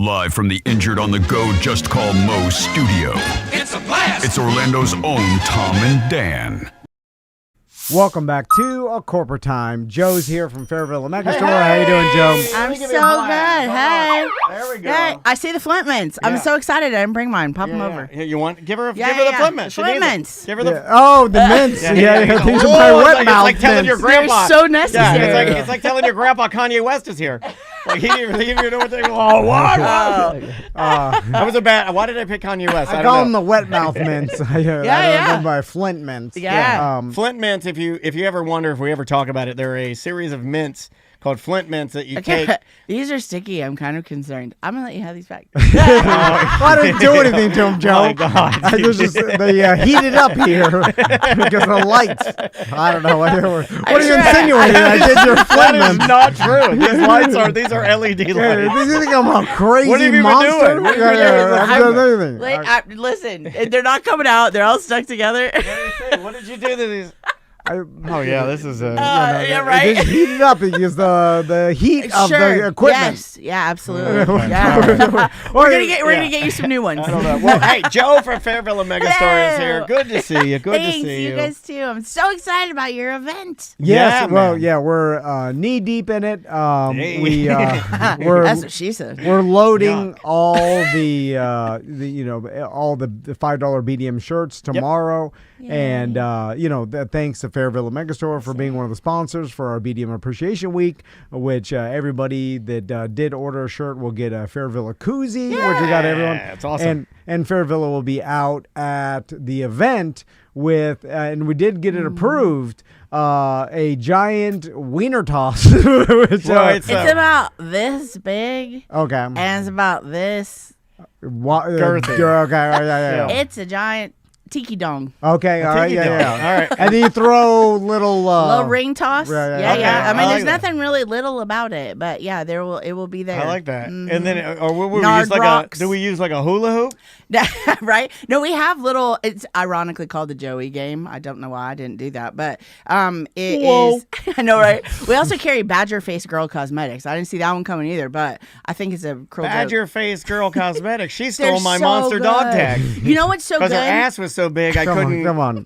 Live from the Injured on the Go Just Call Mo studio. It's a blast! It's Orlando's own Tom and Dan. Welcome back to A Corporate Time. Joe's here from Fairville Mega Store. How you doing, Joe? I'm so good. Hey. There we go. Hey, I see the Flint mints. I'm Yeah. so excited. I didn't bring mine. Pop them over. Here, you want? Give her the Yeah. Flint mints. She Flint needs it. mints. Give her the. Yeah. Oh, the mints. Yeah, These are Oh, my wet it's mouth like telling your mints. grandpa. They're so necessary. Yeah, it's like telling your grandpa Kanye West is here. Like he didn't even know what they. Oh, what? That was a bad. Why did I pick Kanye West? I don't call know. them the wet mouth mints. I don't yeah. go by Flint mints. Yeah. Flint mints. If you ever wonder if we ever talk about it, they're a series of mints called Flint mints that you take. These are sticky. I'm kind of concerned. I'm going to let you have these back. I didn't do anything to them, Joe. Oh, my God. I was just, they heated up here because of the lights. I don't know. What are you insinuating? I did your Flint That is mints. not true. These lights are. These are LED Yeah, lights. you think I'm a crazy What have you been monster? doing? What have you been doing? I haven't done anything. Listen, they're not coming out. They're all stuck together. What did you do to these? Oh yeah, this is yeah, right. It heated up because the heat of the equipment. Yes. Yeah, absolutely. Yeah. we're gonna get you some new ones. I don't know. Well, hey, Joe from Fairville Mega Store is here. Good to see you. Good Thanks, to see you. you guys too. I'm so excited about your event. Yes, Yeah, well, man. yeah, we're knee deep in it. Hey. We're That's what she said. we're loading Yuck. all the all the $5 BDM shirts tomorrow, and thanks to Fairville Megastore for being one of the sponsors for our BDM Appreciation Week, which everybody that did order a shirt will get a Fairville koozie, which we got everyone. It's awesome. And Fairville will be out at the event with, and we did get it approved, a giant wiener toss. Which, Well, It's about this big, okay. and it's about this. Girthy. Okay, yeah. It's a giant tiki dong. Okay, all right, Tiki yeah. dog. All right. And then you throw little Little ring toss. yeah, Yeah, okay. yeah. I mean, I there's like that. nothing really little about it, but yeah, it will be there. I like that. Mhm. And then, or we Nard use like rocks. do we use like a hula hoop? Right? No, we have little. It's ironically called the Joey game. I don't know why I didn't do that, but it is. I know, right? We also carry Badger Face Girl Cosmetics. I didn't see that one coming either, but I think it's a cruel joke. Badger Face Girl Cosmetics. She They're stole my so monster dog good. tag You know what's so good? because her ass was so big I couldn't. Come on.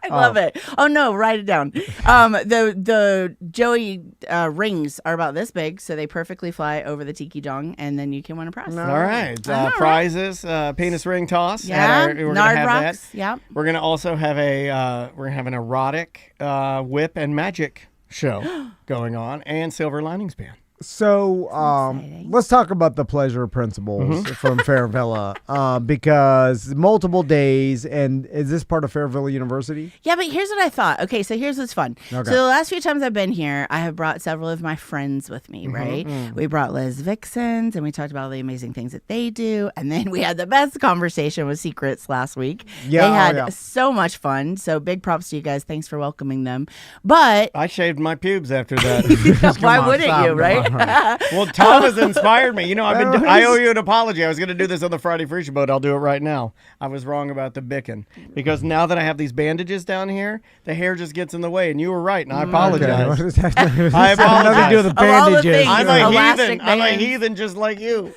I love it. Oh no, write it down. The Joey rings are about this big, so they perfectly fly over the tiki dong, and then you can win a prize. All right, Right? prizes, penis ring toss. Yeah, we're gonna Nard have rocks. that. Yeah. We're gonna also have an erotic whip and magic show going on, and Silver Linings Band. So exciting. let's talk about the pleasure principles Mm-hmm. from Fairvilla, because multiple days, and is this part of Fairvilla University? Yeah, but here's what I thought. Okay, so here's what's fun. Okay. So the last few times I've been here, I have brought several of my friends with me, right? We brought Liz Vixens, and we talked about all the amazing things that they do. And then we had the best conversation with Secrets last week. Yeah, they had yeah. so much fun. So big props to you guys. Thanks for welcoming them. But I shaved my pubes after that. why on, wouldn't stop, you, come right? Well, Tom has inspired me. You know, I owe you an apology. I was going to do this on the Friday Free Show, but I'll do it right now. I was wrong about the bicking because now that I have these bandages down here, the hair just gets in the way. And you were right, and I apologize. Okay. I Nothing to do with the apologize. Of all the bandages. things, I'm a a Elastic heathen. I'm a bands. heathen just like you.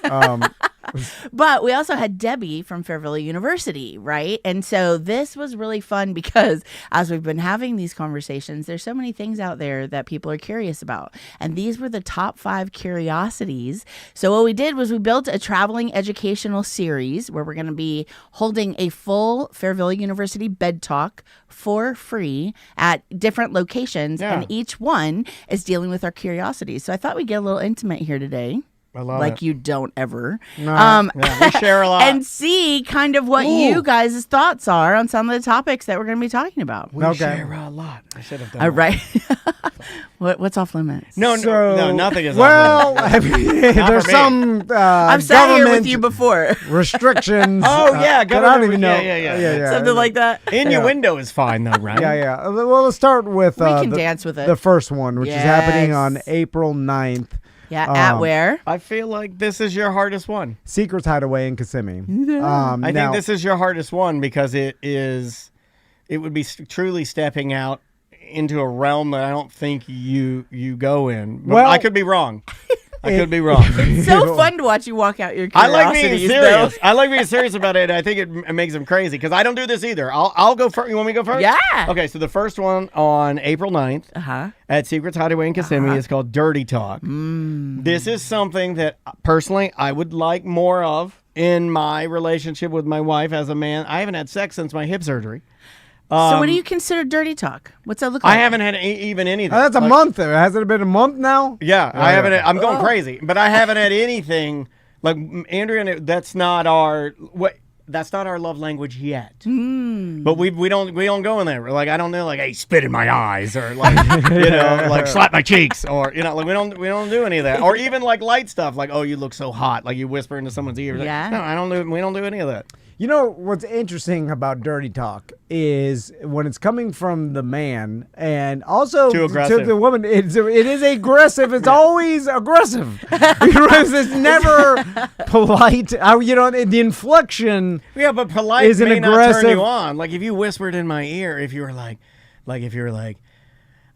But we also had Debbie from Fairville University, right? And so this was really fun because as we've been having these conversations, there's so many things out there that people are curious about. And these were the top 5 curiosities. So what we did was we built a traveling educational series where we're going to be holding a full Fairville University bed talk for free at different locations. Yeah. And each one is dealing with our curiosities. So I thought we'd get a little intimate here today. I love Like it. you don't ever. Yeah, we share a lot. And see kind of what you guys' thoughts are on some of the topics that we're going to be talking about. we Okay. share a lot. I should have done All that. right. What's off limits? No, So, no, nothing is well. off limits. There's for me. some I've sat here government with you before. restrictions. Oh, yeah, that I don't even know. government- yeah. Something like that. Innuendo is fine, though, right? Yeah. Well, let's start with We can the, dance with it. the first one, which is happening Yes. on April 9th. Yeah, at where? I feel like this is your hardest one. Secrets Hideaway in Kissimmee. I think this is your hardest one because it would be truly stepping out into a realm that I don't think you go in. But Well- I could be wrong. I could be wrong. It's so fun to watch you walk out your I like being curiosities, serious. though. I like being serious about it. I think it makes them crazy because I don't do this either. I'll go first. You want me to go first? Yeah. Okay, so the first one on April 9th at Secrets Hideaway in Kissimmee is called Dirty Talk. This is something that personally I would like more of in my relationship with my wife as a man. I haven't had sex since my hip surgery. So what do you consider dirty talk? What's that look like? I haven't had even anything. That's a month. Hasn't it been a month now? Yeah, I haven't. I'm going crazy, but I haven't had anything like Andrea. That's not our That's not our love language yet. But we don't go in there. Like I don't know, like hey, spit in my eyes or like like slap my cheeks or like we don't do any of that. Or even like light stuff like oh you look so hot like you whisper into someone's ear. Yeah. Like, no, I don't do. We don't do any of that. You know what's interesting about dirty talk is when it's coming from the man and also Too to aggressive. the woman. It is aggressive. It's always aggressive. It's never polite. The inflection. Yeah, but polite is an may not aggressive. turn you on. Like if you whispered in my ear, if you were like,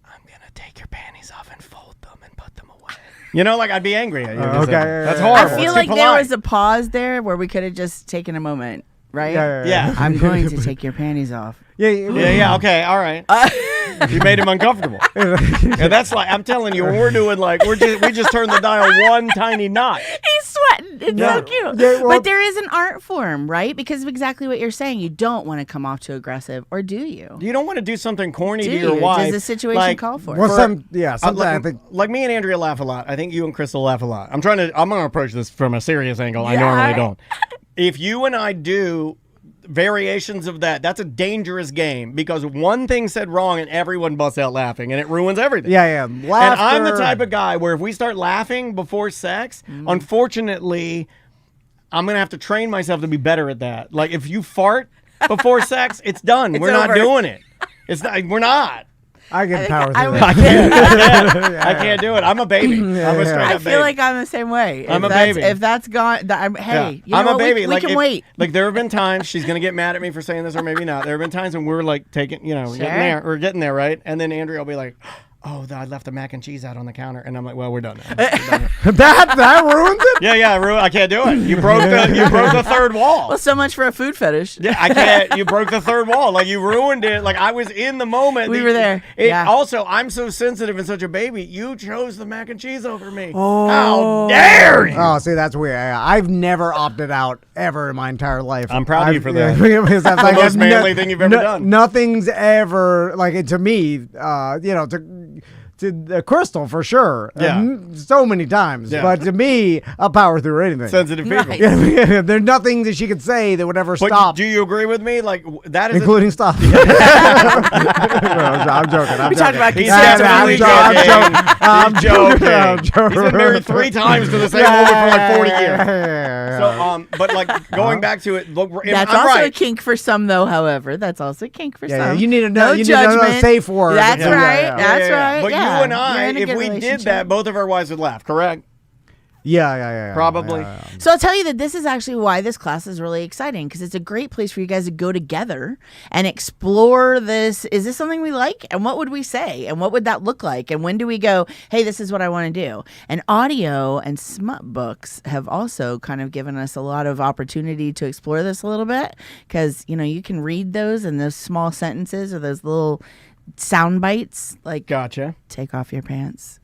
I'm gonna take your panties off and fold them and put them away. Like I'd be angry at you. Okay, That's yeah. horrible. I feel It's like too there polite. was a pause there where we could have just taken a moment, right? Yeah. I'm going to take your panties off. Yeah. Okay. All right. You made him uncomfortable. And that's like I'm telling you, when we're doing we just turned the dial one tiny knot. He's sweating. It's so cute. Yeah, well- but there is an art form, right? Because of exactly what you're saying. You don't want to come off too aggressive, or do you? You don't want to do something corny Do to your you? wife. Does the situation call for it? Well, For- sometimes I think. like me and Andrea laugh a lot. I think you and Crystal laugh a lot. I'm gonna approach this from a serious angle. I Yeah. normally don't. If you and I do variations of that's a dangerous game because one thing said wrong and everyone busts out laughing and it ruins everything. Yeah. And Laughter. I'm the type of guy where if we start laughing before sex, unfortunately, I'm gonna have to train myself to be better at that. Like if you fart before sex, it's done. We're not over. doing it. It's not. We're not. I can power I through would- that. I can't do it. I'm a baby. I'm a straight I up feel baby. like I'm the same way. I'm If a that's- baby. If that's gone, hey, you know I'm a what? baby. We can if- wait. Like there have been times she's gonna get mad at me for saying this or maybe not. There have been times when we're like taking, getting there, we're getting there, right? And then Andrea will be like, "Oh, I left the mac and cheese out on the counter," and I'm like, "Well, we're done now." that ruins it. Yeah, I can't do it. You broke the third wall. Well, so much for a food fetish. Yeah, I can't. You broke the third wall. Like you ruined it. Like I was in the moment. We were there. Yeah. Also, I'm so sensitive and such a baby. You chose the mac and cheese over me. Oh. How dare you? Oh, see, that's weird. I've never opted out ever in my entire life. I'm proud of you for that. Because that's the most manly thing you've ever done. Nothing's ever to me. To Crystal for sure. Yeah. So many times. Yeah. But to me, I'll power through anything. Sensitive people. Nice. There's nothing that she could say that would ever But stop. do you agree with me? Like that is Including stop. No, I'm joking. We talked about He's consent. definitely I'm joking. I'm joking. He's been married 3 times to the same woman for like 40 years. So, but like going back to it, look, That's I'm also a right. kink for some, though. However, that's also a kink for Yeah, some. you need to know. No You need to know judgment. safe word. That's Yeah, right. yeah. That's right. But yeah. you and You're I, in a if good we did relationship. that, both of our wives would laugh, correct? Yeah. Probably. Yeah. So I'll tell you that this is actually why this class is really exciting, because it's a great place for you guys to go together and explore this. Is this something we like? And what would we say? And what would that look like? And when do we go, hey, this is what I want to do? And audio and smut books have also kind of given us a lot of opportunity to explore this a little bit, because, you can read those and those small sentences or those little sound bites, like Gotcha. take off your pants.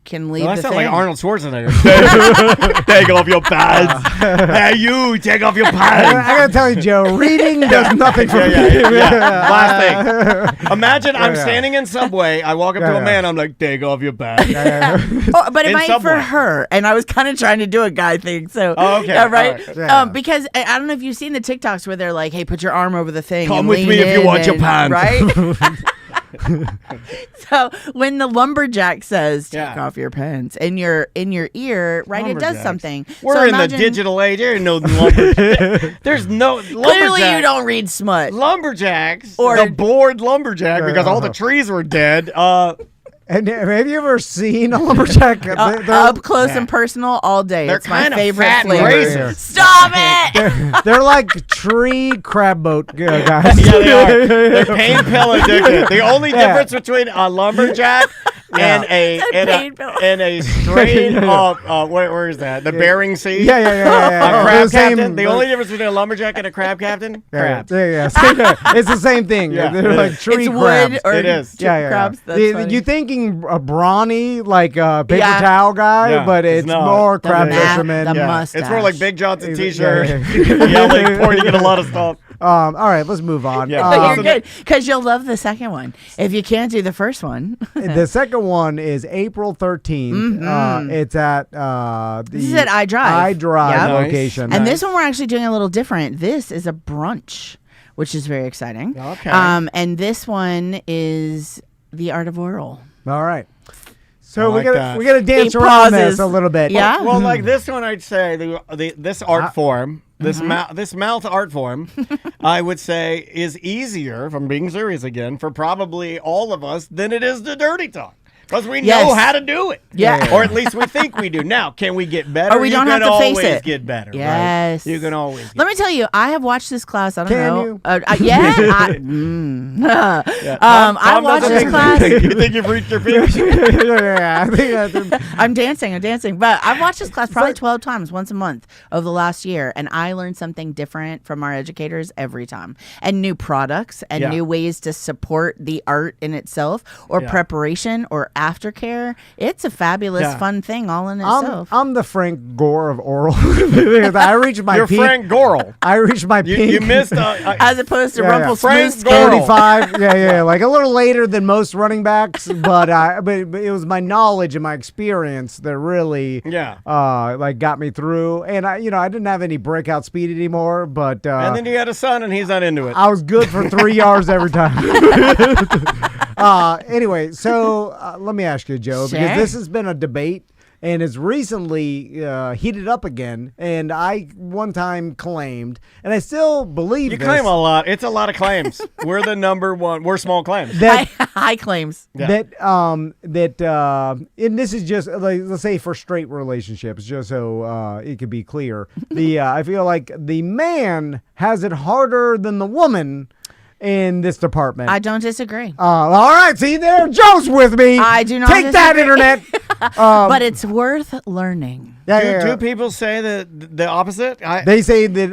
Can leave Well, the that sounds thing. like Arnold Schwarzenegger. Take off your pants. Hey, you, take off your I pants. gotta tell you, Joe, reading does nothing for me. Last thing. Imagine I'm yeah. standing in Subway. I walk up to Yeah, a man. I'm like, take off your pants. Oh, but it In might Subway. for her, and I was kind of trying to do a guy thing. So, Oh, okay. yeah, right? All right. Yeah. Because I don't know if you've seen the TikToks where they're like, "Hey, put your arm over the thing. Come and with lean me if you in want your and-" pants. right?" So when the lumberjack says, "Take Yeah. off your pants," in your ear, right, it does Lumberjacks. something. We're So in imagine- the digital age. There ain't no lumberjack. There's no Clearly, lumberjack. you don't read smut. Lumberjacks, Or- the bored lumberjack because all the trees were dead. And have you ever seen a lumberjack? They're- Up close Yeah. and personal all day. They're It's my kinda favorite fat and flavor. racist. Stop it! they're like tree crab boat guys. Yeah, they are. They're pain pill addicted. The only difference between a lumberjack and a pain pill. and a straight up. Where is that? The Bering Sea. Yeah. A crab The same- captain. The only difference between a lumberjack and a crab captain. Crabs. Yeah. It's the same thing. Yeah, They're it like is. tree It's crabs. wood or It is. crabs. That's funny. You thinking a brawny, like a paper Yeah. towel guy, Yeah, but it's it's not. more crab The fisherman. the Yeah. mustache. It's more like Big Johnson Yeah, T-shirt. yeah. Yelling, pointing at a lot of stuff. All right, let's move on. Yeah. But So you're good because you'll love the second one. If you can't do the first one, The second one is April 13th. It's at the Mm-hmm. This is at iDrive. iDrive Yep. location. and this one we're actually doing a little different. This is a brunch, which is very exciting. Okay. And this one is the art of oral. All right. So I like that. we gotta dance He around pauses. this a little bit. Yeah. Well, like this one, I'd say this art form, this mouth art form, I would say is easier, if I'm being serious again, for probably all of us than it is the dirty talk. Because we know Yes. how to do it. Yeah. Or at least we think we do. Now, can we get better? Or we don't you have can to face always it. get better. Yes. Right? You can always get Let me tell you, I have watched this class. I don't Can know. you? Yeah. I Tom watched doesn't this think- class. You think you've reached your peak? Yeah, I think that's I'm dancing. But I've watched this class probably 12 times, once a month over the last year. And I learned something different from our educators every time. And new products and Yeah. new ways to support the art in itself or Yeah. preparation or aftercare. It's a fabulous, Yeah. fun thing all in itself. I'm the Frank Gore of oral. I reached my You're peak. Frank Gorel. I reached my You, peak. you missed. As opposed to Yeah, yeah. Frank Rumpelstiltskin. Gore. 35. Yeah, like a little later than most running backs, but it was my knowledge and my experience that really like got me through. And I didn't have any breakout speed anymore, but and then you had a son, and he's not into it. I was good for 3 yards every time. Anyway, so let me ask you, Joe, because Sure. this has been a debate and it's recently heated up again. And I one time claimed, and I still believe You this, claim a lot. It's a lot of claims. We're the number one. We're small claims. that High claims. Yeah. and this is just like, let's say for straight relationships, just so it could be clear. I feel like the man has it harder than the woman in this department. I don't disagree. All right, see there, Joe's with me. I do not take that, disagree. internet. But it's worth learning. Do people say the opposite? They say that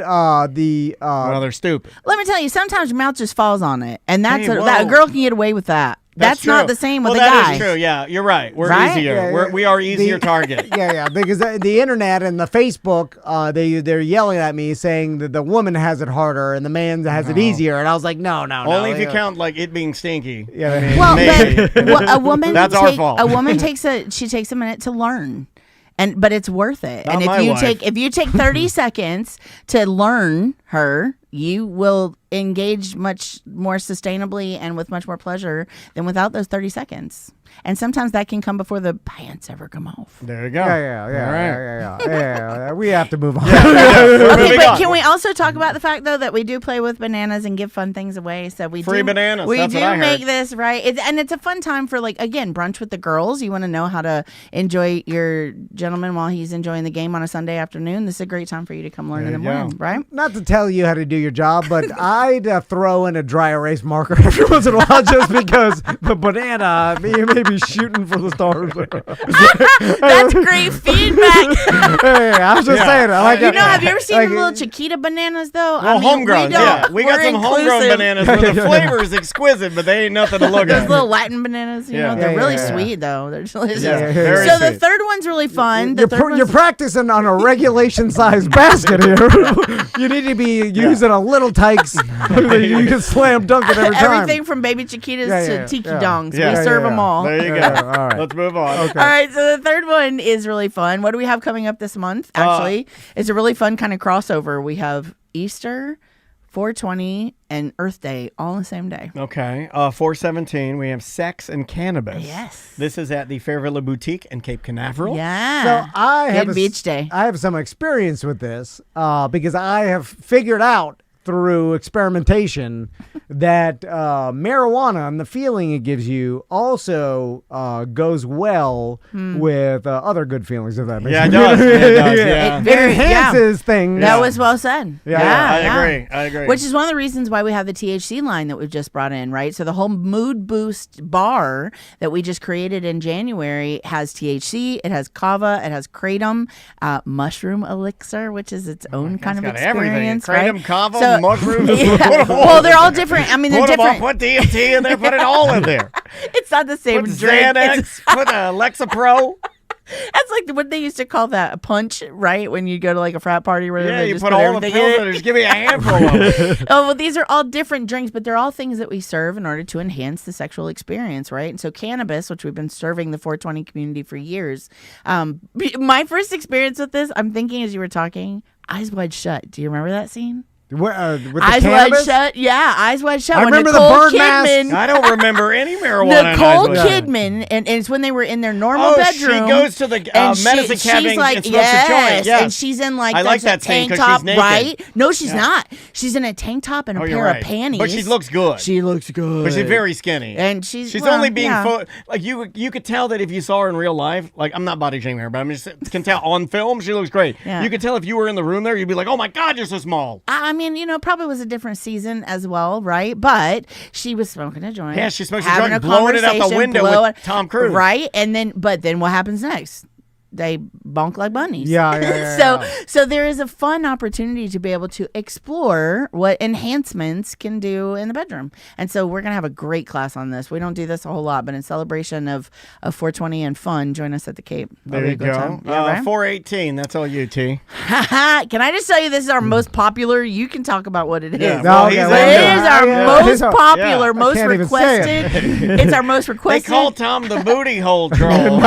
Well, they're stupid. Let me tell you, sometimes your mouth just falls on it, and that's Hey, that a whoa. girl can get away with that. That's not true. the same with a well, guy. that is true. Yeah, you're right. We're Right? easier. Yeah, We are easier The- target. yeah, because the internet and the Facebook, they're yelling at me saying that the woman has it harder and the man has it easier, and I was like, no. Only if you count like it being stinky. Yeah, I mean, Well, maybe. but a woman That's our fault. A woman takes a minute to learn. But it's worth it. Not And my wife. if you take 30 seconds to learn her, you will engage much more sustainably and with much more pleasure than without those 30 seconds. And sometimes that can come before the pants ever come off. There you go. Yeah. We have to move on. We're Okay, moving but on. can we also talk about the fact though that we do play with bananas and give fun things away? So we Free bananas, We that's do what I make heard. this right, and it's a fun time for brunch with the girls. You want to know how to enjoy your gentleman while he's enjoying the game on a Sunday afternoon. This is a great time for you to come learn in the There you morning, right? Not to tell you how to do your job, but I'd throw in a dry erase marker every once in a while just because the banana may be shooting for the stars. That's great feedback. Hey, I was just saying. I like You it. know, have you ever seen Like, the little Chiquita bananas though? Well, homegrown, yeah. We got we're some homegrown inclusive. bananas where the flavor is exquisite, but they ain't nothing to look Those at. little Latin bananas, you Yeah. know, they're Yeah, really yeah. sweet though. They're delicious. Yeah, very So the sweet. third one's really fun. The You're, third you're one's practicing on a regulation-sized basket here. You need to be using a little tykes. You can slam dunk it every time. everything from baby Chiquitas Yeah, to yeah, tiki yeah. dongs. Yeah. We Yeah, serve yeah, them yeah. all. There you go. Yeah, all right. Let's move on. Okay. All right, so the third one is really fun. What do we have coming up this month? Actually, it's a really fun kind of crossover. We have Easter, 420, and Earth Day all on the same day. Okay. 417, we have sex and cannabis. Yes. This is at the Fairvilla Boutique in Cape Canaveral. Yeah. So I have Good beach day. I have some experience with this because I have figured out through experimentation that marijuana and the feeling it gives you also goes well with other good feelings, if that makes sense. It does. It does, yeah. It enhances things. That was well said. I agree. Which is one of the reasons why we have the THC line that we've just brought in, right? So the whole mood boost bar that we just created in January has THC, it has kava, it has kratom, mushroom elixir, which is its own kind of experience, everything. Right? Kratom, kava, So, mushrooms. well, they're all different. I mean, they're Put them different. all, put DMT in there, put it all in there. It's not the same Put drink. Xanax, put Lexapro. That's like what they used to call that a punch, right? When you go to like a frat party where Yeah, they you just put all the everything pills in in it. it. Just give me a handful of them. Oh, well, these are all different drinks, but they're all things that we serve in order to enhance the sexual experience, right? And so cannabis, which we've been serving the 420 community for years. My first experience with this, I'm thinking as you were talking, Eyes Wide Shut. Do you remember that scene? With the Eyes cannabis? Wide Shut. Yeah, Eyes Wide Shut. I When remember the Nicole bird mask. Kidman, I don't remember any marijuana. Nicole in Eyes Wide Shut. Kidman, and it's when they were in their normal Oh, bedroom. she goes to the and medicine cabinet she's like, and smokes a joint. Yes. and she's in like I like that that scene tank 'cause top, she's naked. right? No, she's not. She's in a tank top and a Oh, pair you're right. of panties. But she looks good. She looks good. But she's very skinny. And she's only well, being yeah. like you could tell that if you saw her in real life. Like, I'm not body shaming her, but I mean, just can tell on film she looks great. Yeah. You could tell if you were in the room there, you'd be like, oh my God, you're so small. I mean, probably was a different season as well, right? But she was smoking a joint. Yeah, she smokes a having joint, blowing it out the conversation, window with Tom Cruise. Right? And then what happens next? They bonk like bunnies. Yeah. So there is a fun opportunity to be able to explore what enhancements can do in the bedroom. And so we're going to have a great class on this. We don't do this a whole lot, but in celebration of 420 and fun, join us at the Cape. There you go. Yeah, right? 418, that's all you, T. Can I just tell you this is our most popular? You can talk about what it is. Yeah, No, well, okay, he's well, in It there. is our Yeah. most Yeah. popular, Yeah. most can't even say requested. It's our most They requested. call Tom the booty hole troll.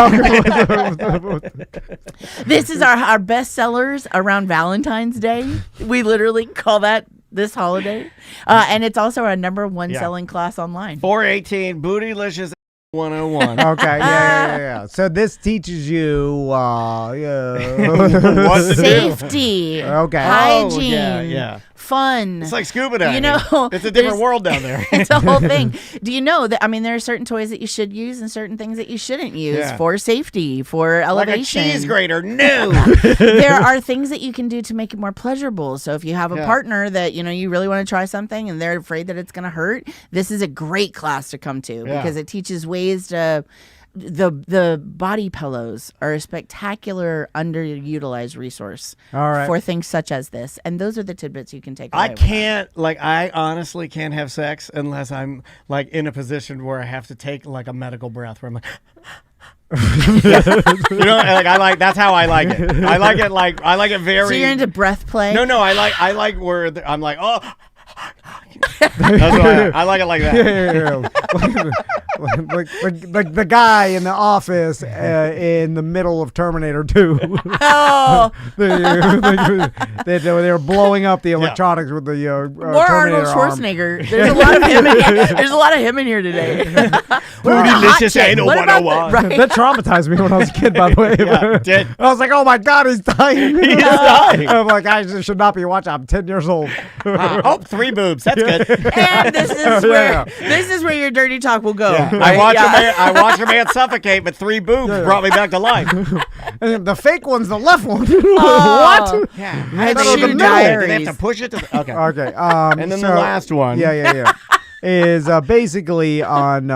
This is our best sellers around Valentine's Day. We literally call that this holiday. And it's also our number one Yeah. selling class online. 418, Bootylicious 101. Okay, yeah. So this teaches you What to do. Safety, Okay. hygiene, yeah. fun. It's like scuba diving. It's a different there's- world down there. It's a whole thing. Do you know that? I mean, there are certain toys that you should use and certain things that you shouldn't use Yeah. for safety, for Like a elevation. cheese grater. No. There are things that you can do to make it more pleasurable. So if you have a Yeah. partner that you really want to try something and they're afraid that it's going to hurt, this is a great class to come to because it teaches ways to. The body pillows are a spectacular underutilized resource All right. for things such as this, and those are the tidbits you can take away. I can't, I honestly can't have sex unless I'm, in a position where I have to take, a medical breath where I'm like, that's how I like it. I like it very. So you're into breath play? No, I like where I'm like, oh. That's what I like it like that. Yeah. like the guy in the office in the middle of Terminator 2. Oh, they were blowing up the electronics with the more Arnold Terminator arm. Schwarzenegger. There's a lot of him. There's a lot of him in here today. Bootylicious anal What about 101. right? That traumatized me when I was a kid, by the way. Yeah, it did. I was like, oh my God, he's dying. He's dying. I'm like, I just should not be watching. I'm 10 years old. Oh, 3 boobs. That's good. And this is where your dirty talk will go. Yeah. right? I watched a man suffocate, but 3 boobs brought me back to life. And the fake one's the left one. Oh. What? Yeah. I thought it was had the shoe middle. Do they diaries. have to push it to the, okay. Okay. And then the last one. Yeah. Is basically on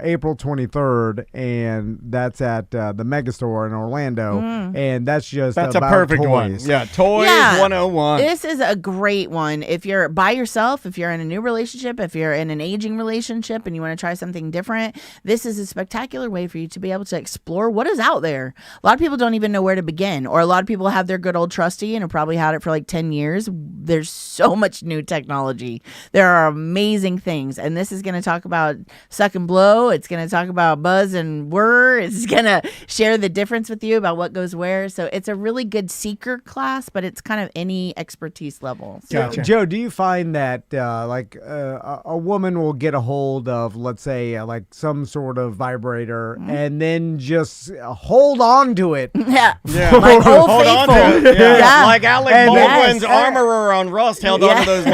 April 23rd, and that's at the Megastore in Orlando, and that's just That's a about perfect toys. one. Yeah, Toys Yeah. 101. This is a great one. If you're by yourself, if you're in a new relationship, if you're in an aging relationship and you want to try something different, this is a spectacular way for you to be able to explore what is out there. A lot of people don't even know where to begin, or a lot of people have their good old trusty and have probably had it for 10 years. There's so much new technology. There are amazing things. And this is going to talk about suck and blow. It's going to talk about buzz and whir. It's going to share the difference with you about what goes where. So it's a really good seeker class, but it's kind of any expertise level. So, Gotcha. Joe, do you find that a woman will get a hold of, let's say, like some sort of vibrator and then just hold on to it? Yeah. Hold Like Old on Faithful. to it. Yeah. Like Alec And Baldwin's yes. armorer on Rust held on to those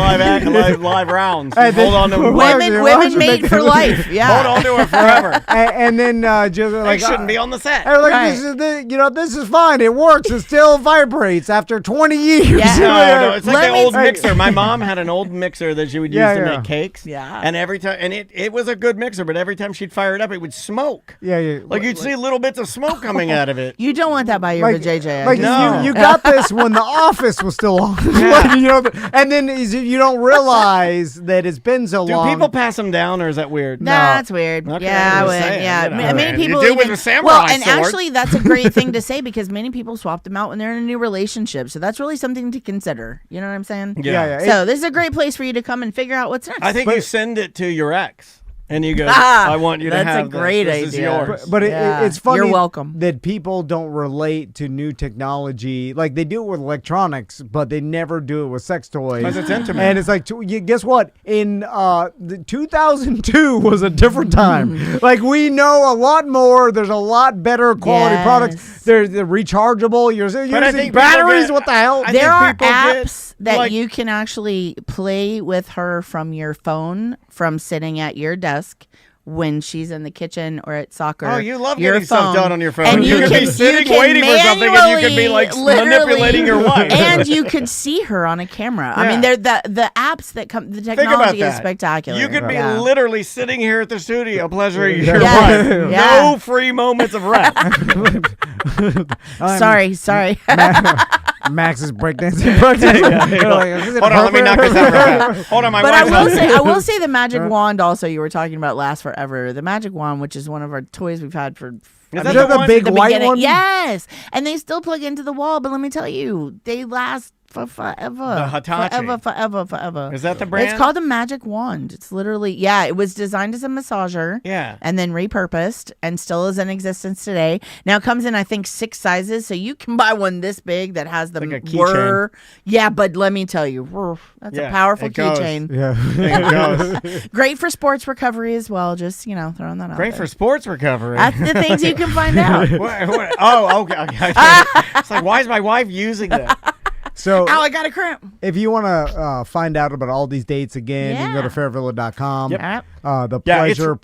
live rounds. And Hold on to them. Women made for life. Yeah. Hold on to it forever. And then just They like shouldn't be on the set. like Right. this is fine. It works. It still vibrates after 20 years. Yeah. No, it's like Let the me old tell- mixer. My mom had an old mixer that she would use to make cakes. Yeah. And every time, and it was a good mixer, but every time she'd fire it up, it would smoke. Yeah. Like you'd see little bits of smoke coming out of it. You don't want that by your Like, JJ. like No. you got this when the office was still on. Like, and then you don't realize that it's been so Do long. people pass them down, or is that weird? That's weird. Okay, Yeah, I'm I just would. saying, Yeah, you know. many You people do with even a samurai well, and sword. actually, that's a great thing to say because many people swap them out when they're in a new relationship. So that's really something to consider. You know what I'm saying? Yeah. So this is a great place for you to come and figure out what's next. I think you send it to your ex, and you go, Ah, "I want you to that's a have great this. This is idea. yours." But Yeah. it's funny. You're welcome. That people don't relate to new technology. Like they do it with electronics, but they never do it with sex toys. 'Cause it's intimate. And it's like, guess what? In the 2002 was a different time. Like we know a lot more. There's a lot better quality Yes. products. They're rechargeable. You're I using think people batteries. get- What the hell? I there think are people get, apps that like- you can actually play with her from your phone from sitting at your desk when she's in the kitchen or at soccer. Oh, you love your getting stuff phone. done on your phone. And You could be sitting waiting for something and you could be, like, manually, manipulating your wife. And you could see her on a camera. I mean, Yeah. they're the apps that come. The Think about technology that. is spectacular. You could be Yeah. literally sitting here at the studio pleasuring your Yes. wife. Yeah. No free moments of rest. Sorry. Max's breakdancing project. Hold on, let me knock this out real fast. Hold on, my But I wife's will say the magic wand also you were talking about lasts forever. The magic wand, which is one of our toys we've had for Is Is that that the the one- big the white beginning. one? Yes. And they still plug into the wall, but let me tell you, they last for forever. The Hitachi. Forever. Is that the brand? It's called a magic wand. It's literally, yeah, it was designed as a massager. Yeah. And then repurposed and still is in existence today. Now it comes in, I think, 6 sizes. So you can buy one this big that has the Like a keychain. whir. Yeah, but let me tell you, that's Yeah, a powerful it goes. keychain. Yeah. It goes. Great for sports recovery as well. Just, throwing that out Great there. for sports recovery. That's the things you can find out. Oh, okay. It's like, why is my wife using that? So Ow, I got a cramp. if you want to find out about all these dates again, you can go to Yeah. fairvilla.com. Yep. Yep. The Yeah, it's- pleasure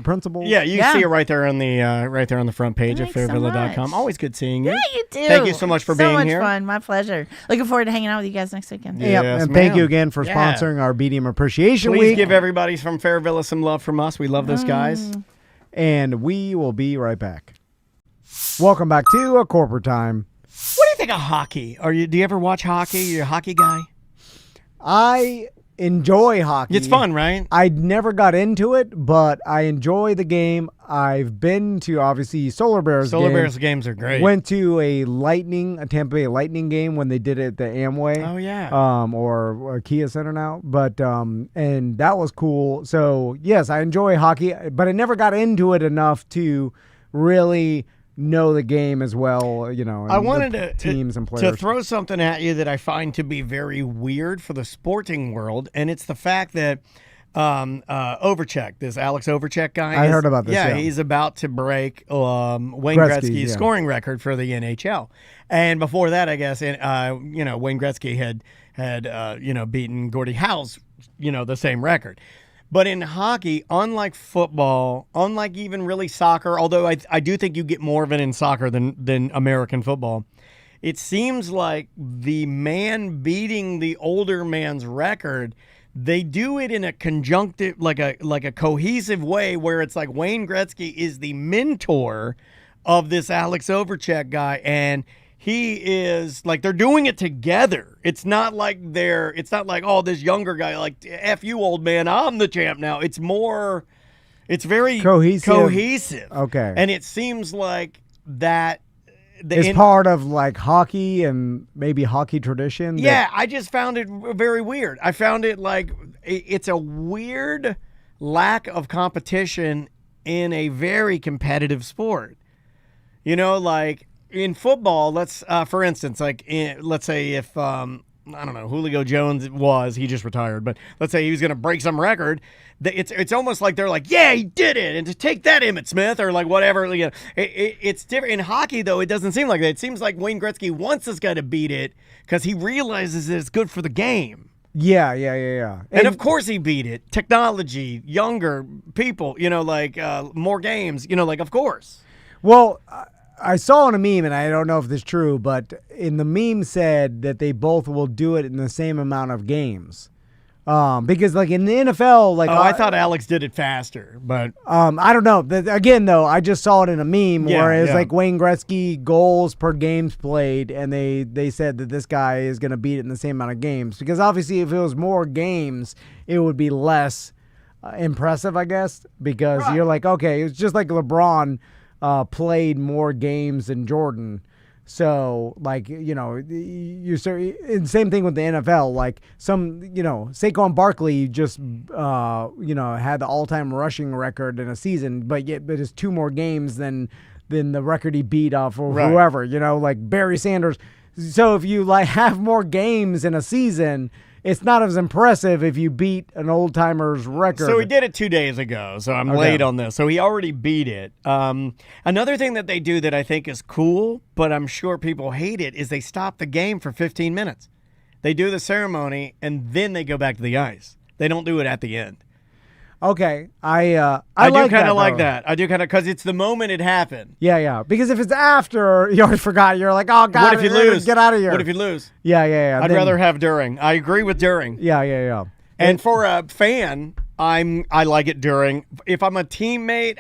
principle. Yeah, you Yeah. see it right there on the front page of Thanks so fairvilla.com. much. Always good seeing you. Yeah, you do. Thank you so much for being So here. much fun. My pleasure. Looking forward to hanging out with you guys next weekend. Yep. Yes, And thank you ma'am. again for Yeah. sponsoring our BDM Appreciation Please Week. give everybody from Fairvilla some love from us. We love those guys. And we will be right back. Welcome back to A Corporate Time. What do you think of hockey? Do you ever watch hockey? You're a hockey guy? I enjoy hockey. It's fun, right? I never got into it, but I enjoy the game. I've been to, obviously, Solar Bears Solar games. Bears games are great. Went to a Tampa Bay Lightning game when they did it at the Amway. Oh, yeah. Or Kia Center now. But, and that was cool. So, yes, I enjoy hockey, but I never got into it enough to really know the game as well, and I wanted the teams and to players. throw something at you that I find to be very weird for the sporting world, and it's the fact that Overcheck, this Alex Overcheck guy. I heard about this, yeah. He's about to break Wayne Gretzky, Gretzky's yeah. scoring record for the NHL, and before that, I guess, Wayne Gretzky had beaten Gordie Howe's, the same record. But in hockey, unlike football, unlike even really soccer, although I do think you get more of it in soccer than American football, it seems like the man beating the older man's record, they do it in a conjunctive, like a cohesive way where it's like Wayne Gretzky is the mentor of this Alex Overcheck guy, and he is like, they're doing it together. It's not like oh, this younger guy, like, F you, old man, I'm the champ now. It's very Cohesive. cohesive. Okay. And it seems like that is part of like hockey and maybe hockey tradition. Yeah, I just found it very weird. I found it like it's a weird lack of competition in a very competitive sport. You know, like in football, let's for instance, like let's say if I don't know, Julio Jones he just retired, but let's say he was going to break some record. It's almost like they're like, yeah, he did it, and to take that, Emmitt Smith, or like whatever. You know, it's different in hockey, though. It doesn't seem like that. It seems like Wayne Gretzky wants this guy to beat it because he realizes that it's good for the game. Yeah. And of course he beat it. Technology, younger people, you know, like more games, you know, like of course. Well, I saw in a meme, and I don't know if this is true, but in the meme said that they both will do it in the same amount of games. Because like in the NFL, like I thought Alex did it faster, but I don't know. Again, though, I just saw it in a meme where it was like Wayne Gretzky goals per games played, and they said that this guy is going to beat it in the same amount of games. Because obviously, if it was more games, it would be less impressive, I guess. Because you're like, okay, it's just like LeBron played more games than Jordan. So, like, you know, and same thing with the NFL. Like, Saquon Barkley just, had the all-time rushing record in a season, but it's 2 more games than the record he beat off of whoever, you know, like Barry Sanders. So if you, like, have more games in a season, it's not as impressive if you beat an old-timer's record. So he did it 2 days ago, so I'm late on this. So he already beat it. Another thing that they do that I think is cool, but I'm sure people hate it, is they stop the game for 15 minutes. They do the ceremony, and then they go back to the ice. They don't do it at the end. Okay, I do kind of like that. I do kind of, because it's the moment it happened. Yeah. Because if it's after, you already forgot. You're like, oh God, what if you lose? Get out of here. What if you lose? Yeah. I'd rather have during. I agree with during. Yeah. And for a fan, I like it during. If I'm a teammate,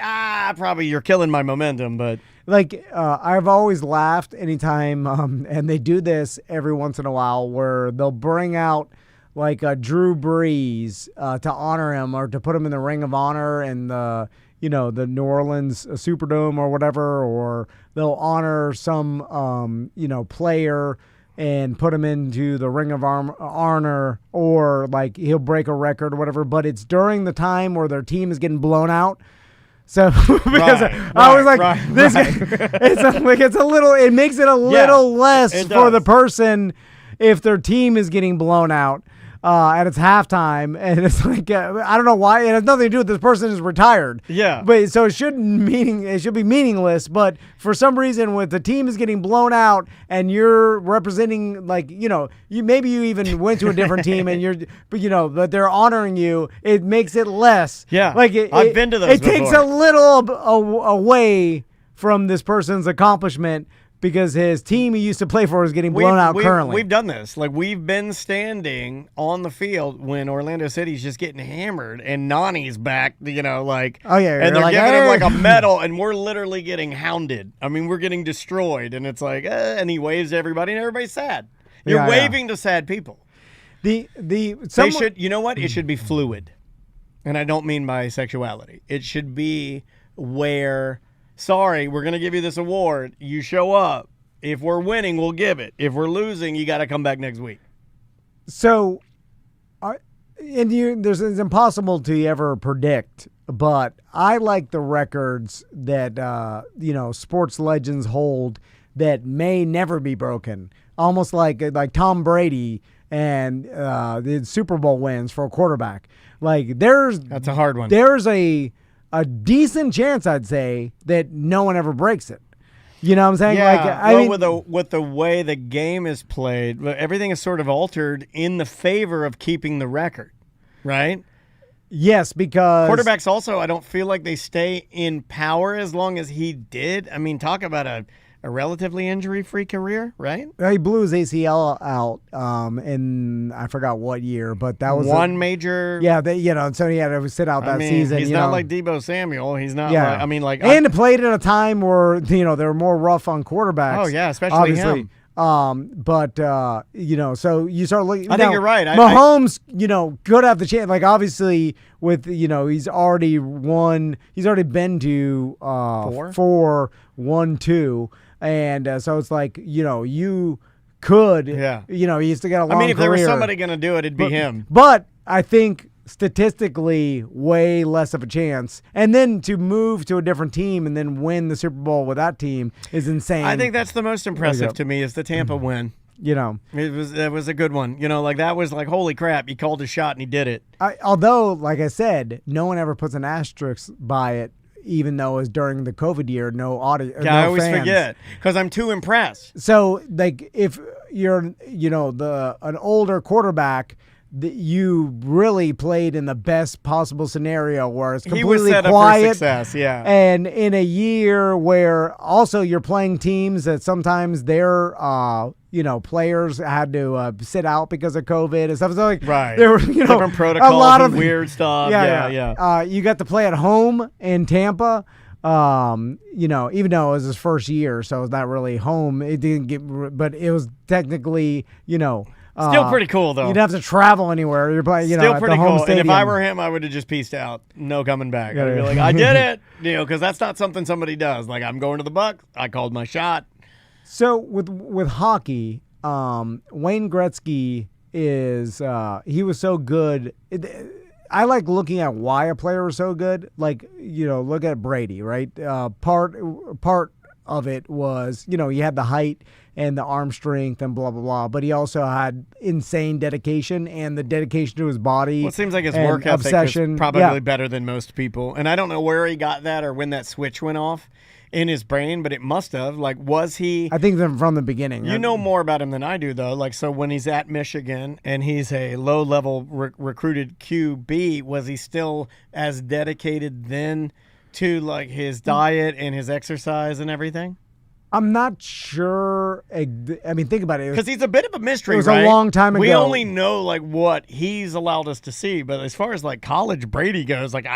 probably you're killing my momentum. But like, I've always laughed anytime, and they do this every once in a while, where they'll bring out like Drew Brees to honor him, or to put him in the Ring of Honor in the New Orleans Superdome or whatever, or they'll honor some player and put him into the Ring of Honor, or like he'll break a record or whatever, but it's during the time where their team is getting blown out. So because I was like, it makes it a little less for the person if their team is getting blown out. And it's halftime, and it's like I don't know why. It has nothing to do with this person is retired. Yeah. But so it should be meaningless. But for some reason, when the team is getting blown out, and you're representing, like, you maybe you even went to a different team, and but they're honoring you. It makes it less. Yeah. Like I've been to those. It takes a little away from this person's accomplishment, because his team he used to play for is getting blown out currently. We've done this. Like, we've been standing on the field when Orlando City's just getting hammered, and Nani's back, oh yeah, and they're giving him like a medal, and we're literally getting hounded. I mean, we're getting destroyed, and it's like, and he waves to everybody, and everybody's sad. You're waving to sad people. They should, you know what? It should be fluid, and I don't mean by sexuality. It should be where, sorry, we're going to give you this award. You show up. If we're winning, we'll give it. If we're losing, you got to come back next week. So, it's impossible to ever predict, but I like the records that, sports legends hold that may never be broken. Almost like Tom Brady and the Super Bowl wins for a quarterback. That's a hard one. There's a decent chance, I'd say, that no one ever breaks it. You know what I'm saying? Yeah. With the way the game is played, everything is sort of altered in the favor of keeping the record, right? Yes, because quarterbacks also, I don't feel like they stay in power as long as he did. I mean, talk about a relatively injury-free career, right? He blew his ACL out in I forgot what year, but that was one major. Yeah, so he had to sit out that season. He's not like Deebo Samuel. He's not. Yeah. And played at a time where they were more rough on quarterbacks. Oh yeah, especially him. So you start looking. I think you're right. Mahomes, could have the chance. Like, obviously, with he's already won. He's already been to 4, 1, 2. And so it's like, you could, you still got a long I mean, if there was career. somebody going to do it, it'd be him. But I think statistically way less of a chance. And then to move to a different team and then win the Super Bowl with that team is insane. I think that's the most impressive to me is the Tampa win. That was a good one. Like that was like, holy crap, he called a shot and he did it. Although, like I said, no one ever puts an asterisk by it, even though it was during the COVID year, no audience. Yeah, I always forget because I'm too impressed. So, like, if you're, an older quarterback, you really played in the best possible scenario where it's completely he was set quiet. Up for success, yeah. And in a year where also you're playing teams that sometimes their players had to sit out because of COVID and stuff. So like, right. There were different protocols, a lot of weird stuff. Yeah. You got to play at home in Tampa. Even though it was his first year, so it's not really home. It didn't get, but it was technically, still pretty cool, though. You'd have to travel anywhere. You're playing, still at pretty the home cool. stadium. And if I were him, I would have just pieced out. No coming back. I'd be like, I did it. Because that's not something somebody does. Like, I'm going to the Bucs. I called my shot. So with hockey, Wayne Gretzky is he was so good. I like looking at why a player was so good. Like, look at Brady, right? Part of it was, he had the height and the arm strength and blah, blah, blah. But he also had insane dedication and the dedication to his body. Well, it seems like his work ethic obsession. is probably better than most people. And I don't know where he got that or when that switch went off in his brain, but it must have. Like, was he... I think from the beginning. You know more about him than I do, though. Like, so when he's at Michigan and he's a low-level recruited QB, was he still as dedicated then to, like, his diet and his exercise and everything? I'm not sure. I mean, think about it. Because he's a bit of a mystery, It was right? a long time ago. We only know, like, what he's allowed us to see. But as far as, like, college Brady goes, like,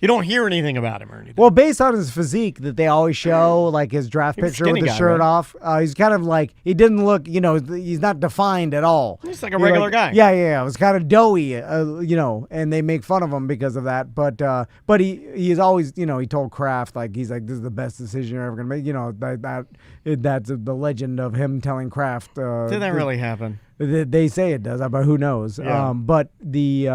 you don't hear anything about him or anything. Well, based on his physique that they always show, like his draft picture with his shirt off, he's kind of like, he didn't look, he's not defined at all. He's like a regular guy. Yeah. It was kind of doughy, and they make fun of him because of that. But he's always, he told Kraft, like, he's like, this is the best decision you're ever going to make. That's the legend of him telling Kraft. Did that really happen? They say it does, but who knows? Yeah. But the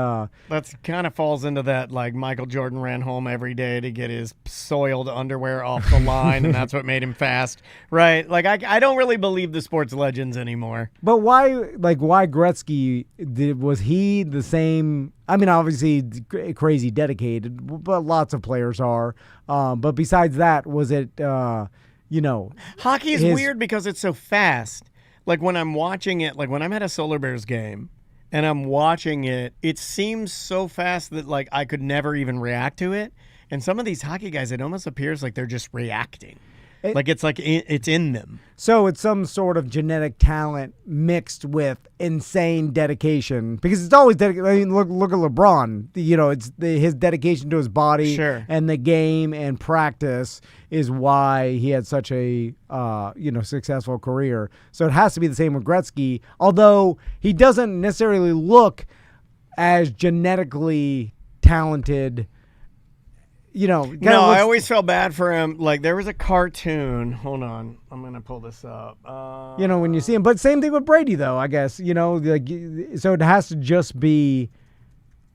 that kind of falls into that, like, Michael Jordan ran home every day to get his soiled underwear off the line, and that's what made him fast, right? Like, I don't really believe the sports legends anymore. But why Gretzky? Was he the same? I mean, obviously crazy dedicated, but lots of players are. But besides that, was it? Hockey is weird because it's so fast. Like, when I'm watching it, like when I'm at a Solar Bears game and I'm watching it, it seems so fast that, like, I could never even react to it. And some of these hockey guys, it almost appears like they're just reacting. It's in them. So it's some sort of genetic talent mixed with insane dedication, because it's always dedicated. I mean, look at LeBron. It's his dedication to his body and the game and practice is why he had such a successful career. So it has to be the same with Gretzky, although he doesn't necessarily look as genetically talented. I always felt bad for him. Like, there was a cartoon. Hold on, I'm gonna pull this up. When you see him, but same thing with Brady, though. I guess so it has to just be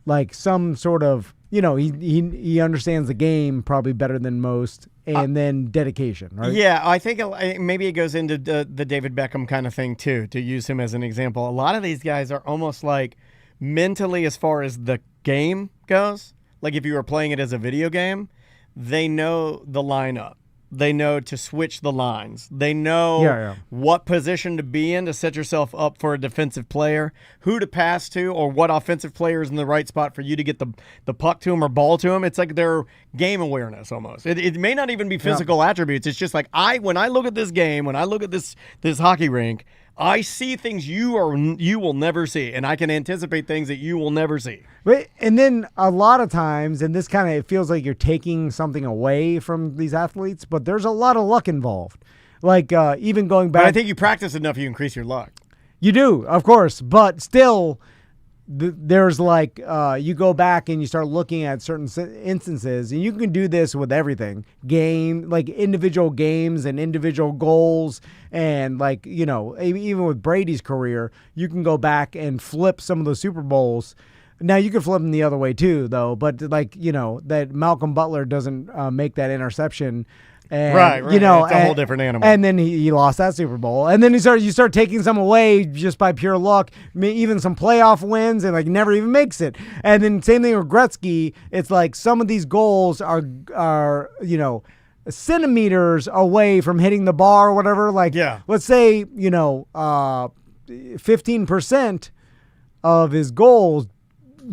like some sort of he understands the game probably better than most, and then dedication, right? Yeah, I think maybe it goes into the David Beckham kind of thing too. To use him as an example, a lot of these guys are almost like mentally, as far as the game goes. Like, if you were playing it as a video game, they know the lineup. They know to switch the lines. They know what position to be in to set yourself up for a defensive player, who to pass to, or what offensive player is in the right spot for you to get the puck to him or ball to him. It's like their game awareness almost. It may not even be physical attributes. It's just like, when I look at this game, when I look at this hockey rink, I see things you will never see, and I can anticipate things that you will never see. And then a lot of times, and this kind of, it feels like you're taking something away from these athletes, but there's a lot of luck involved. Like, even going back. But I think you practice enough, you increase your luck. You do, of course, but still, there's like you go back and you start looking at certain instances, and you can do this with everything, like individual games and individual goals, and like even with Brady's career, you can go back and flip some of the Super Bowls. Now you can flip them the other way too, though. But like that Malcolm Butler doesn't make that interception. And, right. It's a whole different animal. And then he lost that Super Bowl. And then you start taking some away just by pure luck. I mean, even some playoff wins, and like never even makes it. And then same thing with Gretzky. It's like some of these goals are centimeters away from hitting the bar or whatever. Like, let's say 15% of his goals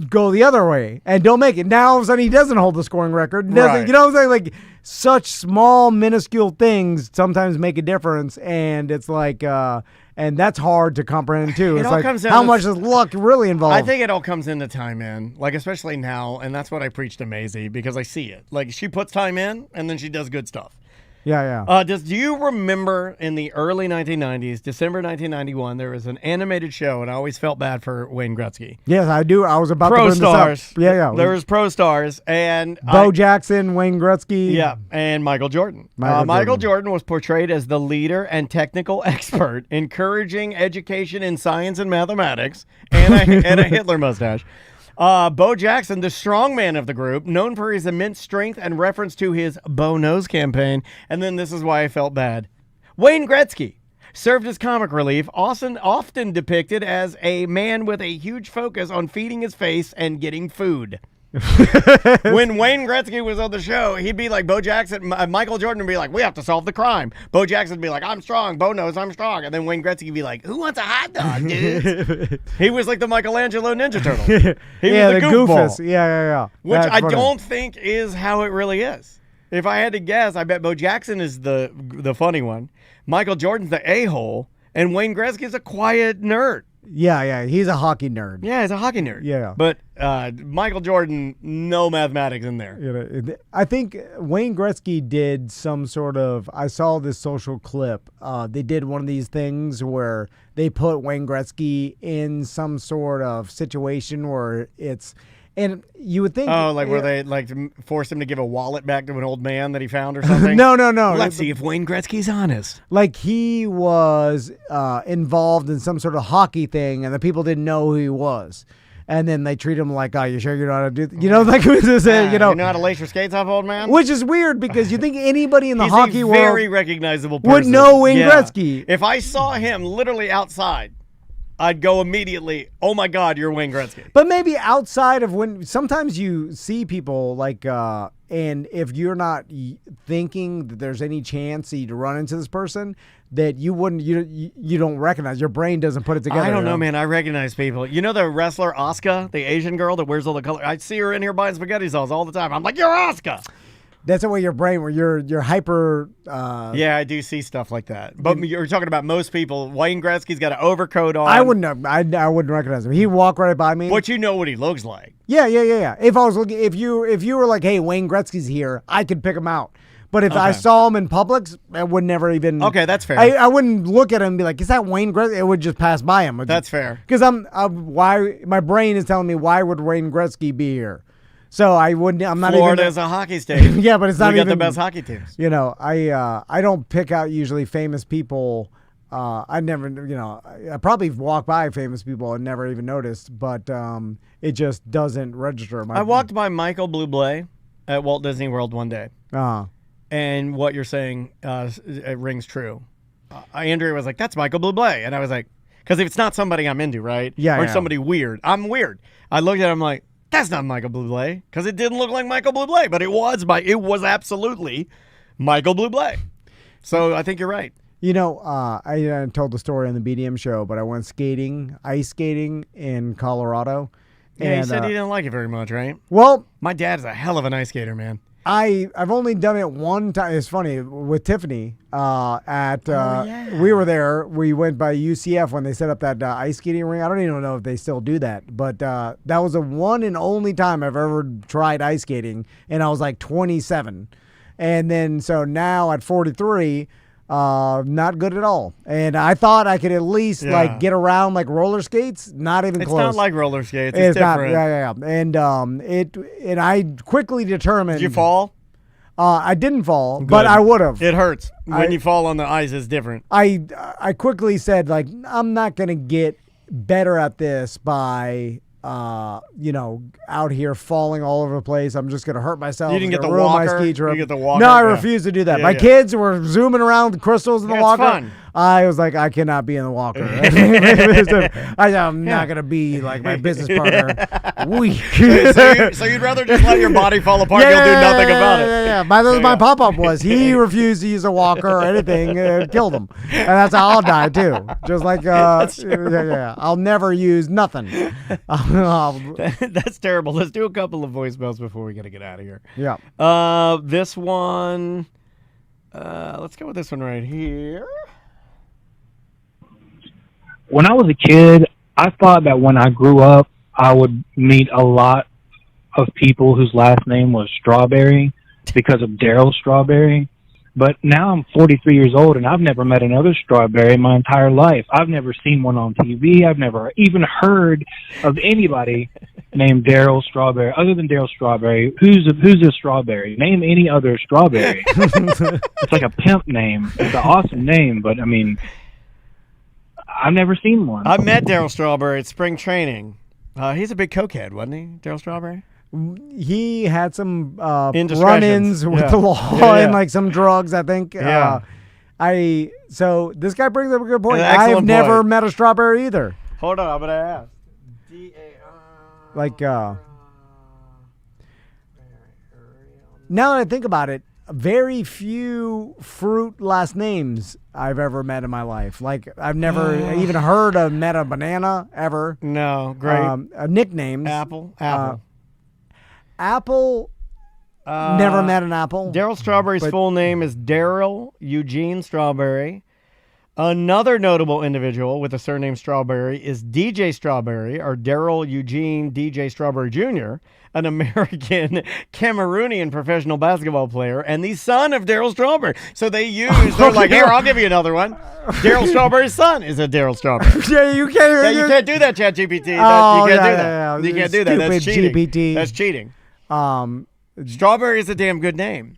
go the other way and don't make it. Now all of a sudden he doesn't hold the scoring record. Right. You know what I'm saying? Like such small, minuscule things sometimes make a difference, and it's like and that's hard to comprehend too. It's like how much is luck really involved? I think it all comes into time in, like especially now, and that's what I preach to Maisie because I see it. Like she puts time in and then she does good stuff. Yeah. Do you remember in the early 1990s, December 1991, there was an animated show, and I always felt bad for Wayne Gretzky. Yes, I do. I was about to Pro bring Stars. this up. Yeah. There was Pro Stars, and Bo Jackson, Wayne Gretzky. Yeah, and Michael Jordan. Michael Jordan was portrayed as the leader and technical expert, encouraging education in science and mathematics, and a Hitler mustache. Bo Jackson, the strongman of the group, known for his immense strength and reference to his Bo Knows campaign. And then this is why I felt bad. Wayne Gretzky served as comic relief, often depicted as a man with a huge focus on feeding his face and getting food. When Wayne Gretzky was on the show, he'd be like Bo Jackson. Michael Jordan would be like, we have to solve the crime. Bo Jackson would be like, I'm strong. Bo knows I'm strong. And then Wayne Gretzky would be like, who wants a hot dog, dude? He was like the Michelangelo Ninja Turtle. He was the goofball. Yeah. Which That's I funny. don't think is how it really is. If I had to guess, I bet Bo Jackson is the funny one. Michael Jordan's the a-hole. And Wayne Gretzky's a quiet nerd. Yeah. He's a hockey nerd. Yeah, he's a hockey nerd. Yeah. But Michael Jordan, no mathematics in there. I think Wayne Gretzky did some sort of, I saw this social clip. They did one of these things where they put Wayne Gretzky in some sort of situation where it's, and you would think... Oh, like where they like forced him to give a wallet back to an old man that he found or something? No. Let's see if Wayne Gretzky's honest. Like he was involved in some sort of hockey thing, and the people didn't know who he was. And then they treat him like, oh, you sure you know how to do You know how to lace your skates off, old man? Which is weird because you think anybody in the hockey world... very recognizable person. Would know Wayne Gretzky. If I saw him literally outside, I'd go immediately, oh my God, you're Wayne Gretzky. But maybe outside of when sometimes you see people like, and if you're not thinking that there's any chance that you'd run into this person, that you wouldn't, you don't recognize. Your brain doesn't put it together. I don't know, man. I recognize people. You know the wrestler Asuka, the Asian girl that wears all the color? I see her in here buying spaghetti sauce all the time. I'm like, you're Asuka. That's the way your brain, where you're hyper. Yeah, I do see stuff like that. But you're talking about most people. Wayne Gretzky's got an overcoat on. I wouldn't recognize him. He'd walk right by me. But you know what he looks like. Yeah. If I was looking, if you were like, hey, Wayne Gretzky's here, I could pick him out. But if I saw him in Publix, I would never even. Okay, that's fair. I wouldn't look at him and be like, is that Wayne Gretzky? It would just pass by him. That's fair. Because why my brain is telling me, why would Wayne Gretzky be here? So I wouldn't. I'm not. Florida's a hockey state. Yeah, but it's not even. We got the best hockey teams. I don't pick out usually famous people. I never. I probably walk by famous people and never even noticed, but it just doesn't register. I walked by Michael Bublé at Walt Disney World one day, and what you're saying it rings true. Andrea was like, "That's Michael Bublé," and I was like, "Because if it's not somebody I'm into, right? Or somebody weird, I'm weird." I looked at him like, that's not Michael Bublé, because it didn't look like Michael Bublé, but it was absolutely Michael Bublé. So I think you're right. I told the story on the BDM show, but I went ice skating in Colorado. Yeah, and, you said you didn't like it very much, right? Well, my dad is a hell of an ice skater, man. I've only done it one time. It's funny with Tiffany. We were there. We went by UCF when they set up that ice skating ring. I don't even know if they still do that, but that was the one and only time I've ever tried ice skating, and I was like 27. And then so now at 43, Not good at all. And I thought I could at least like get around like roller skates. Not even close. It's not like roller skates. It's different. Not, And I quickly determined. Did you fall? I didn't fall, Good. but I would have. It hurts when you fall on the ice. It's different. I quickly said, like, I'm not gonna get better at this by out here falling all over the place. I'm just gonna hurt myself. You didn't get the ruin my ski trip. You get the walker. No, I refuse to do that. My kids were zooming around the crystals in the walker. It's fun. I was like, I cannot be in the walker. I'm not gonna be like my business partner. Weak. so you'd rather just let your body fall apart? You'll do nothing about it. Yeah. My pop-up was he refused to use a walker or anything, and killed him, and that's how I'll die too. Just like I'll never use nothing. That's terrible. Let's do a couple of voicemails before we gotta get out of here. Yeah. This one. Let's go with this one right here. When I was a kid, I thought that when I grew up, I would meet a lot of people whose last name was Strawberry because of Daryl Strawberry. But now I'm 43 years old, and I've never met another Strawberry in my entire life. I've never seen one on TV. I've never even heard of anybody named Daryl Strawberry other than Daryl Strawberry. Who's a Strawberry? Name any other Strawberry. It's like a pimp name. It's an awesome name, but, I mean, I've never seen one. I met Daryl Strawberry at spring training. He's a big cokehead, wasn't he, Daryl Strawberry? He had some run-ins with the law and like some drugs, I think. Yeah. So this guy brings up a good point. An excellent I've never point. met a Strawberry either. Hold on, I'm gonna ask. Like now that I think about it, very few fruit last names I've ever met in my life. Like I've never even heard of met a banana ever. No, great. Nicknames. Apple. Apple. Never met an apple. Daryl Strawberry's full name is Daryl Eugene Strawberry. Another notable individual with the surname Strawberry is DJ Strawberry, or Daryl Eugene DJ Strawberry Jr., an American Cameroonian professional basketball player and the son of Daryl Strawberry. So they're like, here, I'll give you another one. Daryl Strawberry's son is a Daryl Strawberry. You can't. You can't do that, ChatGPT. You can't do that. You can't do that. That's cheating. GPT. That's cheating. Strawberry is a damn good name.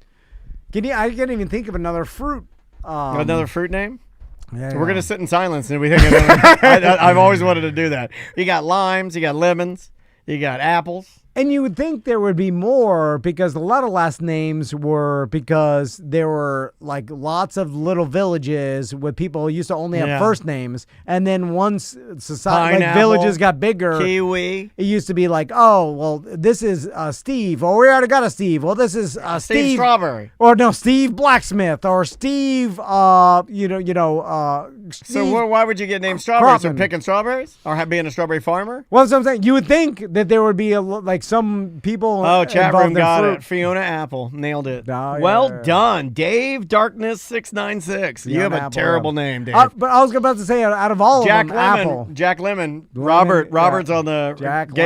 I can't even think of another fruit. Another fruit name? Yeah, We're going to sit in silence and we think I've always wanted to do that. You got limes, you got lemons, you got apples. And you would think there would be more because a lot of last names were because there were like lots of little villages with people who used to only have first names. And then once society, like villages got bigger, kiwi. It used to be like, oh, well, this is Steve. Oh, we already got a Steve. Well, this is Steve Strawberry. Or no, Steve Blacksmith or Steve, Steve. So why would you get named Strawberry? So picking strawberries or being a strawberry farmer? Well, that's what I'm saying. You would think that there would be some people. Chat room got it. Fiona Apple nailed it. Done, Dave Darkness 696. You have a terrible name, Dave. But I was about to say, out of all of them, Apple. Jack Lemon. Robert's on the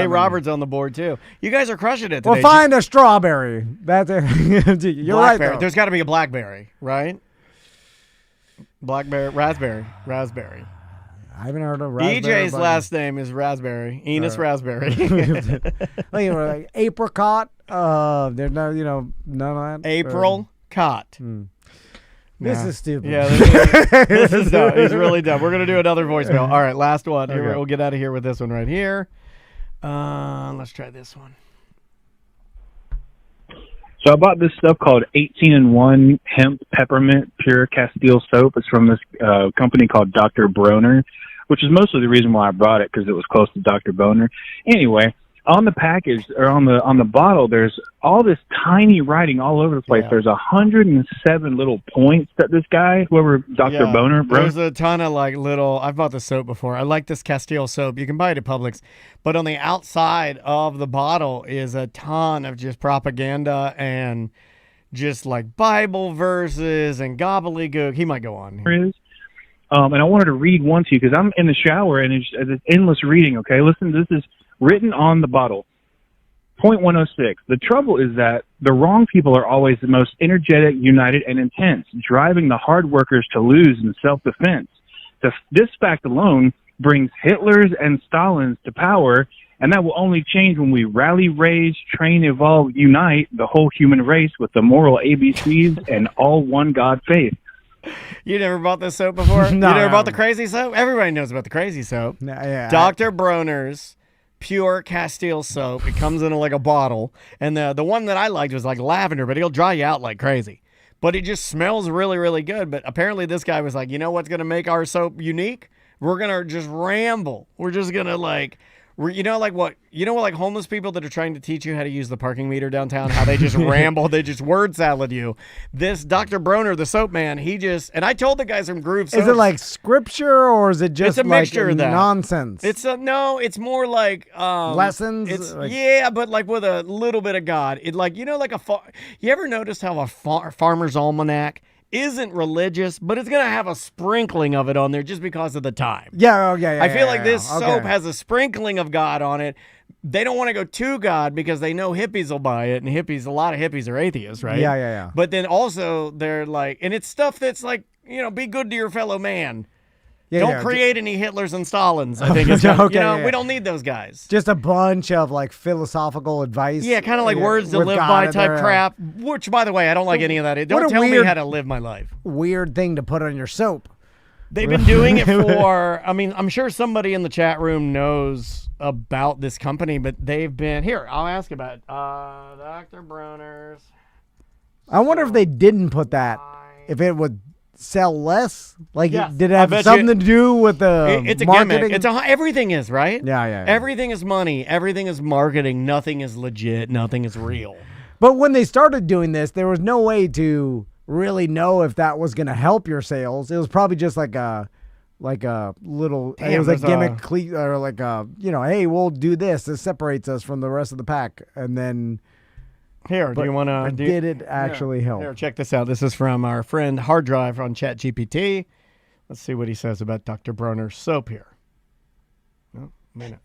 Robert's on the board too. You guys are crushing it today. Well, find a strawberry. That's it. You're right. Though. There's got to be a blackberry, right? Blackberry, raspberry. I haven't heard of raspberry. EJ's last name is Raspberry. Enos Raspberry. Like apricot. There's no, none of that. April Cot. This is stupid. Yeah, this is dumb. He's really dumb. We're gonna do another voicemail. All right, last one. Here, we'll get out of here with this one right here. Let's try this one. So I bought this stuff called 18-in-1 Hemp Peppermint Pure Castile Soap. It's from this company called Dr. Broner, which is mostly the reason why I brought it, because it was close to Dr. Boner. Anyway, on the package, or on the bottle, there's all this tiny writing all over the place. There's 107 little points that this guy, whoever Dr. Boner, wrote. There's a ton of I've bought the soap before. I like this Castile soap. You can buy it at Publix. But on the outside of the bottle is a ton of just propaganda and just like Bible verses and gobbledygook. He might go on here. And I wanted to read one to you because I'm in the shower and it's endless reading, okay? Listen, this is written on the bottle. Point 106. The trouble is that the wrong people are always the most energetic, united, and intense, driving the hard workers to lose in self-defense. This fact alone brings Hitlers and Stalins to power, and that will only change when we rally, raise, train, evolve, unite the whole human race with the moral ABCs and all one God faith. You never bought this soap before? No, you never I bought the haven't. crazy soap? Everybody knows about the crazy soap. Yeah, Dr. Bronner's pure Castile soap. It comes in like a bottle. And the one that I liked was like lavender, but it'll dry you out like crazy. But it just smells really, really good. But apparently this guy was like, you know what's going to make our soap unique? We're going to just ramble. We're just going to like like homeless people that are trying to teach you how to use the parking meter downtown, how they just ramble, they just word salad you. This Dr. Bronner, the soap man, and I told the guys from Groove Soaps. Is it like scripture or is it just It's a mixture like of that. nonsense? It's more like Lessons? It's Like- yeah, but like with a little bit of God. It like you ever noticed how a farmer's almanac isn't religious, but it's gonna have a sprinkling of it on there just because of the time. Yeah, yeah. I feel like this yeah. soap Okay. has a sprinkling of God on it. They don't want to go to God because they know hippies will buy it, and a lot of hippies are atheists, right? Yeah. But then also they're like, and it's stuff that's like, be good to your fellow man. Yeah, Don't yeah. create any Hitlers and Stalins. I think it's Okay, yeah. we don't need those guys. Just a bunch of like philosophical advice. Yeah, kind of like words to with live God by in type there. crap. Which, by the way, I don't like any of that. What Don't a tell me weird- how to live my life. Weird thing to put on your soap. They've been doing it for, I'm sure somebody in the chat room knows about this company, but they've been, here, I'll ask about it. Dr. Bronner's. I wonder if they didn't put that, if it would sell less. Like, Yes, did it I have bet something you- to do with the It's a marketing? gimmick. Everything is, right? Yeah. Everything is money. Everything is marketing. Nothing is legit. Nothing is real. But when they started doing this, there was no way to really know if that was going to help your sales. It was probably just like a little. Damn, it was a there's gimmick, or like a hey, we'll do this. This separates us from the rest of the pack, and then. Here, do you want to do Did it actually help? Here, check this out. This is from our friend Hard Drive on ChatGPT. Let's see what he says about Dr. Bronner's soap here.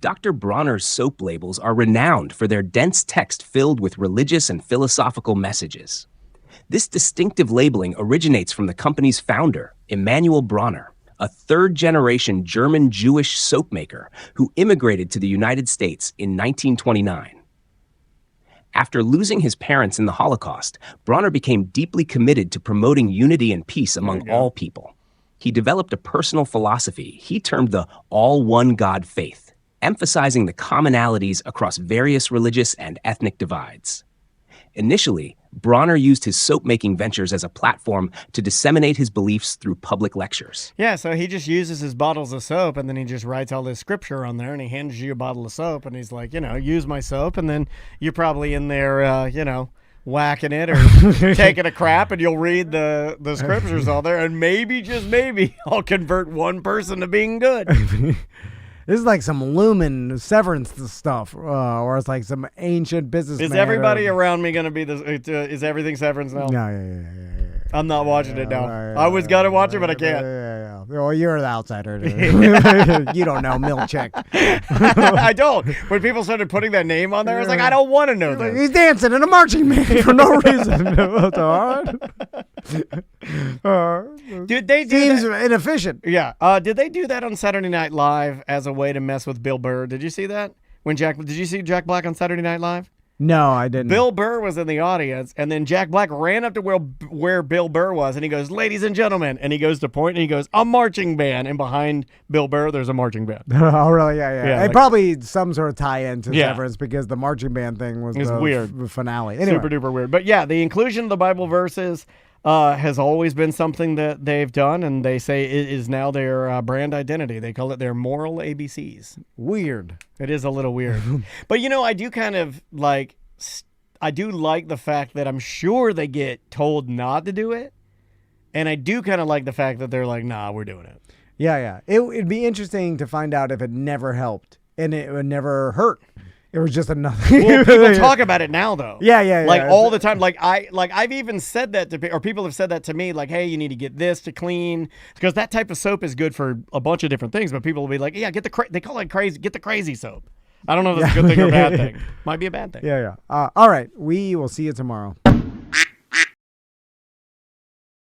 Dr. Bronner's soap labels are renowned for their dense text filled with religious and philosophical messages. This distinctive labeling originates from the company's founder, Emanuel Bronner, a third-generation German Jewish soap maker who immigrated to the United States in 1929. After losing his parents in the Holocaust, Bronner became deeply committed to promoting unity and peace among all people. He developed a personal philosophy he termed the all-one God faith, emphasizing the commonalities across various religious and ethnic divides. Initially, Bronner used his soap-making ventures as a platform to disseminate his beliefs through public lectures. Yeah, so he just uses his bottles of soap, and then he just writes all this scripture on there, and he hands you a bottle of soap, and he's like, use my soap, and then you're probably in there, whacking it or taking a crap, and you'll read the scriptures all there, and maybe, just maybe, I'll convert one person to being good. This is like some Lumen Severance stuff, or it's like some ancient business. Is everybody around me going to be this? Is everything Severance now? Yeah. I'm not watching it now. Yeah, I was going to watch it, but I can't. Yeah. Well, you're the outsider. You don't know Milchek. I don't. When people started putting that name on there, I was like, I don't want to know this. He's dancing in a marching band for no reason. That's all right. Did they do Seems that? inefficient. Yeah. Did they do that on Saturday Night Live as a way to mess with Bill Burr? Did you see that? Did you see Jack Black on Saturday Night Live? No, I didn't. Bill Burr was in the audience, and then Jack Black ran up to where Bill Burr was, and he goes, "Ladies and gentlemen," and he goes to point, and he goes, "A marching band," and behind Bill Burr, there's a marching band. Oh, really? Yeah. Yeah, And like- probably some sort of tie-in to Yeah. Severance because the marching band thing was It's the weird. finale. Anyway. Super duper weird. But yeah, the inclusion of the Bible verses has always been something that they've done, and they say it is now their brand identity. They call it their moral ABCs. Weird. It is a little weird. But I do kind of like, I do like the fact that I'm sure they get told not to do it. And I do kind of like the fact that they're like, nah, we're doing it. Yeah. It'd be interesting to find out if it never helped and it would never hurt. It was just another. Well, people talk about it now, though. Yeah. Like all the time. I've even said that or people have said that to me, like, hey, you need to get this to clean, because that type of soap is good for a bunch of different things. But people will be like, yeah, they call it crazy, get the crazy soap. I don't know if that's a good thing or a bad thing. Might be a bad thing. Yeah. All right. We will see you tomorrow.